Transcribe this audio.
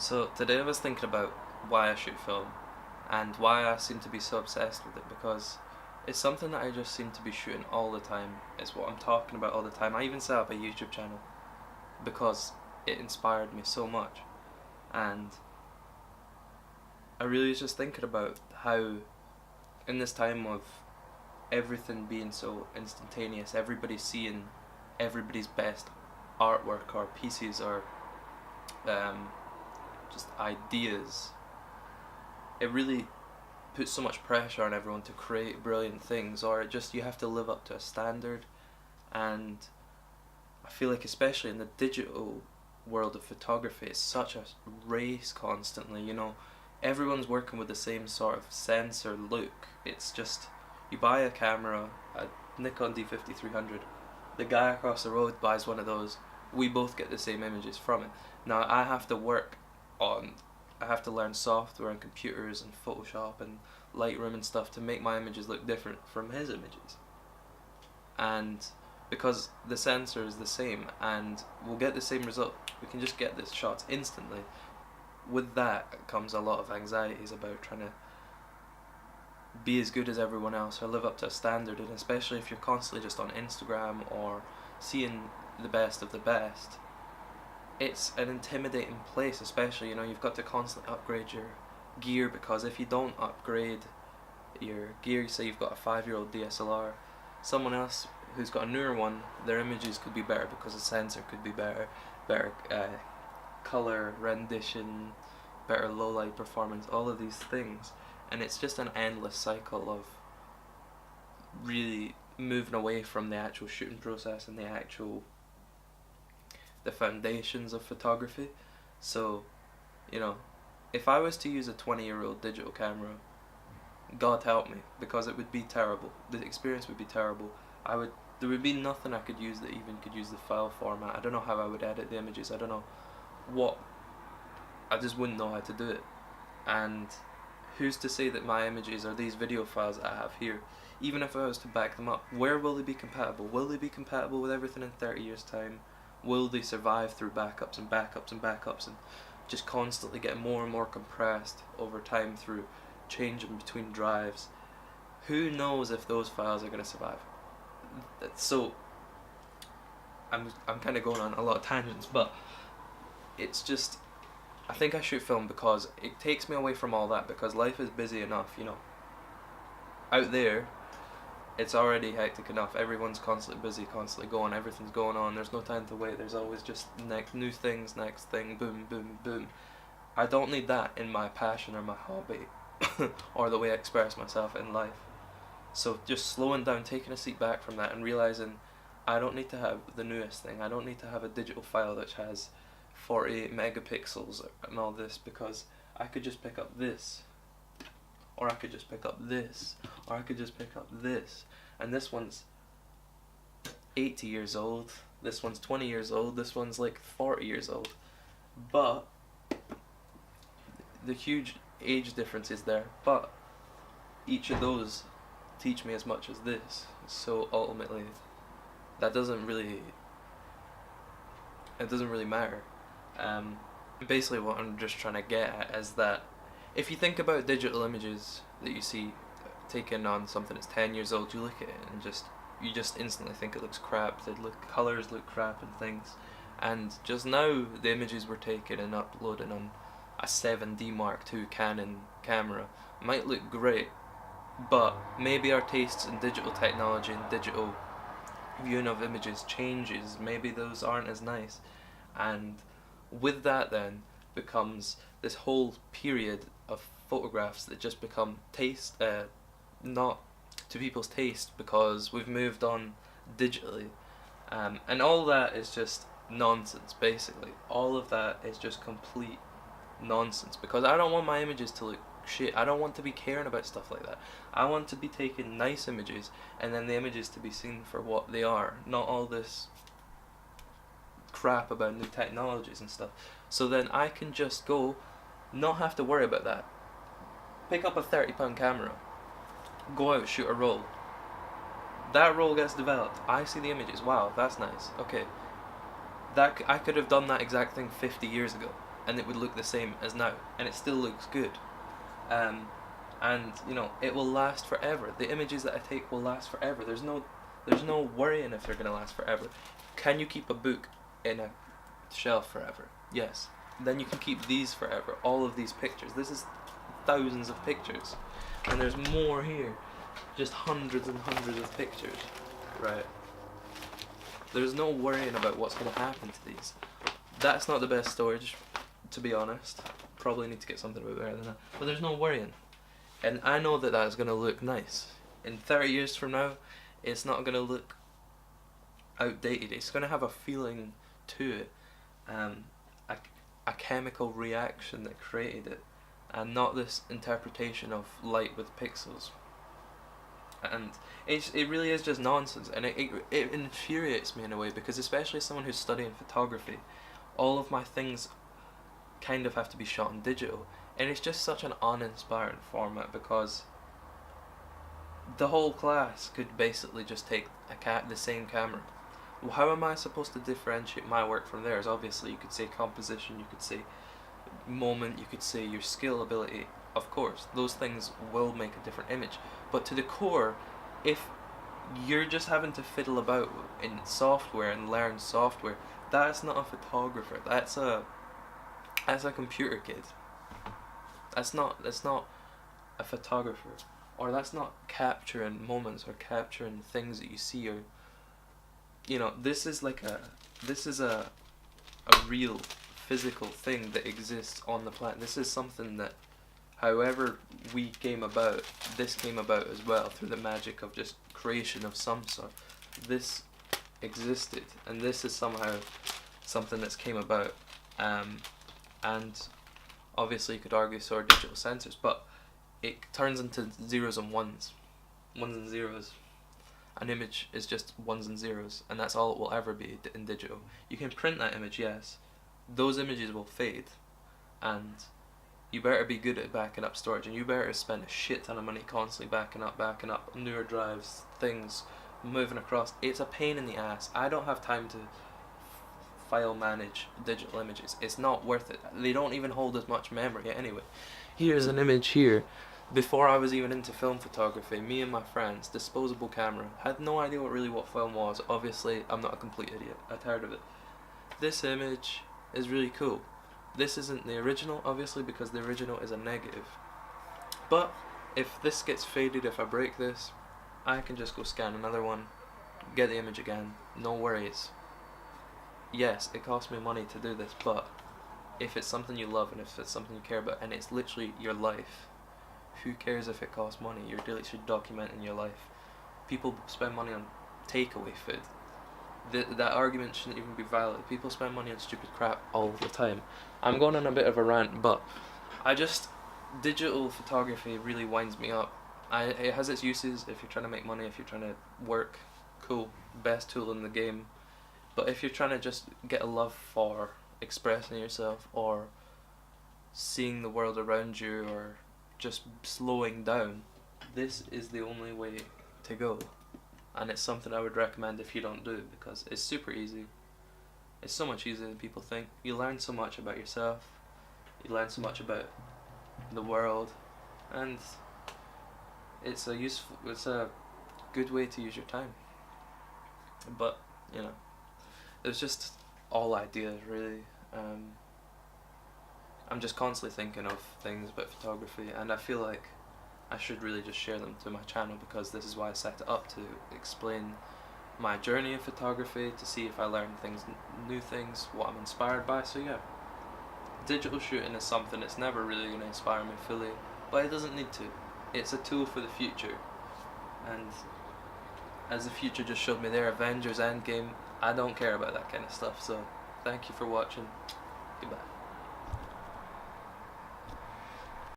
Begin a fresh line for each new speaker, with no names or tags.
So today I was thinking about why I shoot film and why I seem to be so obsessed with it, because it's something that I just seem to be shooting all the time. It's what I'm talking about all the time. I even set up a YouTube channel because it inspired me so much, and I really was just thinking about how in this time of everything being so instantaneous, everybody seeing everybody's best artwork or pieces or um, just ideas, it really puts so much pressure on everyone to create brilliant things, or it just, you have to live up to a standard. And I feel like especially in the digital world of photography, it's such a race constantly, everyone's working with the same sort of sense or look. It's just, you buy a camera, a Nikon D5300, the guy across the road buys one of those, we both get the same images from it. Now on I have to learn software and computers and Photoshop and Lightroom and stuff to make my images look different from his images. And because the sensor is the same and we'll get the same result, we can just get this shots instantly. With that comes a lot of anxieties about trying to be as good as everyone else or live up to a standard, and especially if you're constantly just on Instagram or seeing the best of the best, it's an intimidating place. Especially, you've got to constantly upgrade your gear, because if you don't upgrade your gear, say you've got a 5-year-old DSLR, someone else who's got a newer one, their images could be better because the sensor could be better color rendition, better low light performance, all of these things. And it's just an endless cycle of really moving away from the actual shooting process and the foundations of photography. So, if I was to use a 20-year-old digital camera, God help me, because it would be terrible. The experience would be terrible. There would be nothing I could use that even could use the file format. I don't know how I would edit the images. I don't know I just wouldn't know how to do it. And who's to say that my images or these video files that I have here, even if I was to back them up, where will they be compatible? Will they be compatible with everything in 30 years time? Will they survive through backups and backups and backups and just constantly get more and more compressed over time through changing between drives? Who knows if those files are going to survive? So I'm kind of going on a lot of tangents, but it's just, I think I shoot film because it takes me away from all that, because life is busy enough, out there it's already hectic enough. Everyone's constantly busy, constantly going, everything's going on, there's no time to wait, there's always just new things, next thing, boom, boom, boom. I don't need that in my passion or my hobby or the way I express myself in life. So just slowing down, taking a seat back from that and realizing I don't need to have the newest thing. I don't need to have a digital file which has 48 megapixels and all this, because I could just pick up this, or I could just pick up this, or I could just pick up this, and this one's 80 years old, this one's 20 years old, this one's like 40 years old, but the huge age difference is there, but each of those teach me as much as this. So ultimately that doesn't really matter. Basically what I'm just trying to get at is that if you think about digital images that you see taken on something that's 10 years old, you look at it and you just instantly think it looks crap. Colors look crap and things. And just now the images were taken and uploaded on a 7D Mark II Canon camera might look great, but maybe our tastes in digital technology and digital viewing of images changes. Maybe those aren't as nice, and with that then becomes this whole period of photographs that just become not to people's taste, because we've moved on digitally, and all that is just nonsense. Basically all of that is just complete nonsense, because I don't want my images to look shit. I don't want to be caring about stuff like that. I want to be taking nice images and then the images to be seen for what they are, not all this crap about new technologies and stuff. So then I can just not have to worry about that. Pick up a £30 camera, go out, shoot a roll. That roll gets developed. I see the images. Wow, that's nice. Okay, that I could have done that exact thing 50 years ago. and it would look the same as now, and it still looks good. And you know, it will last forever. The images that I take will last forever. There's no worrying if they're gonna last forever. Can you keep a book in a shelf forever? Yes. Then you can keep these forever. All of these pictures. This is thousands of pictures, and there's more here. Just hundreds and hundreds of pictures. Right. There's no worrying about what's gonna happen to these. That's not the best storage, to be honest. Probably need to get something a bit better than that. But there's no worrying. And I know that that's going to look nice. In 30 years from now, it's not going to look outdated. It's going to have a feeling to it. A chemical reaction that created it. And not this interpretation of light with pixels. And it really is just nonsense. And it infuriates me in a way, because especially as someone who's studying photography, all of my things kind of have to be shot in digital, and it's just such an uninspiring format, because the whole class could basically just take the same camera. Well, how am I supposed to differentiate my work from theirs? Obviously you could say composition, you could say moment, you could say your skill, ability. Of course, those things will make a different image, but to the core, if you're just having to fiddle about in software and learn software, that's not a photographer. That's a computer kid. That's not a photographer, or that's not capturing moments or capturing things that you see, or you know, this is a real physical thing that exists on the planet. This is something that, however this came about as well through the magic of just creation of some sort. This existed, and this is somehow something that's came about, and obviously you could argue so are digital sensors, but it turns into zeros and ones and zeros. An image is just ones and zeros, and that's all it will ever be in digital. You can print that image, yes, those images will fade, and you better be good at backing up storage, and you better spend a shit ton of money constantly backing up newer drives, things moving across. It's a pain in the ass. I don't have time to file manage digital images. It's not worth it. They don't even hold as much memory anyway. Here's an image here. Before I was even into film photography, me and my friends, disposable camera, had no idea what film was. Obviously, I'm not a complete idiot. I'd heard of it. This image is really cool. This isn't the original, obviously, because the original is a negative. But if this gets faded, if I break this, I can just go scan another one, get the image again, no worries. Yes, it costs me money to do this, but if it's something you love and if it's something you care about, and it's literally your life, who cares if it costs money? You're literally documenting your life. People spend money on takeaway food. That argument shouldn't even be valid. People spend money on stupid crap all the time. I'm going on a bit of a rant, but digital photography really winds me up. It has its uses if you're trying to make money, if you're trying to work, cool, best tool in the game. But if you're trying to just get a love for expressing yourself, or seeing the world around you, or just slowing down, this is the only way to go. And it's something I would recommend if you don't do it, because it's super easy. It's so much easier than people think. You learn so much about yourself, you learn so much about the world, and it's a good way to use your time. But, you know, it's just all ideas, really. I'm just constantly thinking of things about photography, and I feel like I should really just share them to my channel, because this is why I set it up, to explain my journey of photography, to see if I learn new things, what I'm inspired by. So yeah, digital shooting is something that's never really going to inspire me fully, but it doesn't need to. It's a tool for the future, and as the future just showed me there, Avengers Endgame, I don't care about that kind of stuff. So thank you for watching. Goodbye.